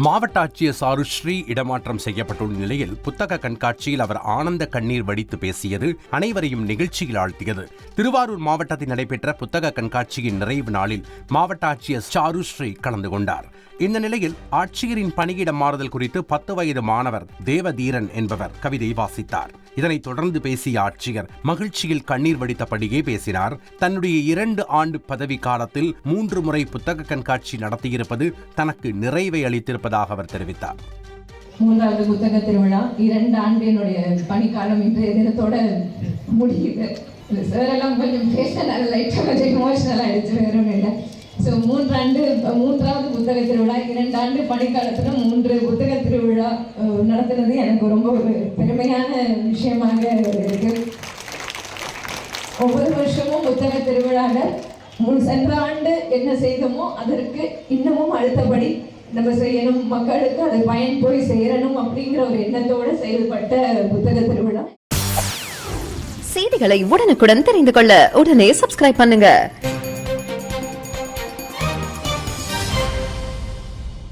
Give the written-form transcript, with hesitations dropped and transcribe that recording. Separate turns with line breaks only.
மாவட்ட ஆட்சியர் சாருஸ்ரீ இடமாற்றம் செய்யப்பட்டுள்ள நிலையில் புத்தக கண்காட்சியில் அவர் ஆனந்த கண்ணீர் வடித்து பேசியது அனைவரையும் நிகழ்ச்சியில் ஆழ்த்தியது. திருவாரூர் மாவட்டத்தில் நடைபெற்ற புத்தக கண்காட்சியின் நிறைவு நாளில் மாவட்ட ஆட்சியர் சாருஸ்ரீ கலந்து கொண்டார். இந்த நிலையில் ஆட்சியரின் பணியிட மாறுதல் குறித்து 10 வயது மாணவர் தேவதீரன் என்பவர் கவிதை வாசித்தார். இதனைத் தொடர்ந்து பேசிய ஆட்சியர் மகிழ்ச்சியில் கண்ணீர் வடித்தபடியே பேசினார். தன்னுடைய 2 ஆண்டு பதவி காலத்தில் 3 முறை புத்தக கண்காட்சி நடத்தியிருப்பது தனக்கு நிறைவை அளித்திருப்பதாக அவர் தெரிவித்தார்.
3வது புத்தக திருவிழா 2 ஆண்டு என்னுடைய பணிக்காலம் இன்றைய தினத்தோட முடியுது. சார் எல்லாம் கொஞ்சம் பேச லைட்டாக கொஞ்சம் எமோஷனல் ஆயிடுச்சு, வேற ஒன்றும் இல்லை. ஸோ 3வது புத்தக திருவிழா 2 ஆண்டு பணிக்காலத்தில் 3 புத்தக திருவிழா நடத்துனது எனக்கு ரொம்ப ஒரு பெருமையான விஷயமாக இருக்கு. ஒவ்வொரு வருஷமும் புத்தக திருவிழாவில் சென்ற ஆண்டு என்ன செய்தோமோ அதற்கு இன்னமும் அடுத்தபடி நம்ம செய்யணும், மக்களுக்கு அது பயன் போய் சேரணும் அப்படிங்கிற ஒரு எண்ணத்தோடு செயல்பட்ட புத்தக திருவிழா.
செய்திகளை உடனுக்குடன் தெரிந்து கொள்ள உடனே சப்ஸ்கிரைப் பண்ணுங்க.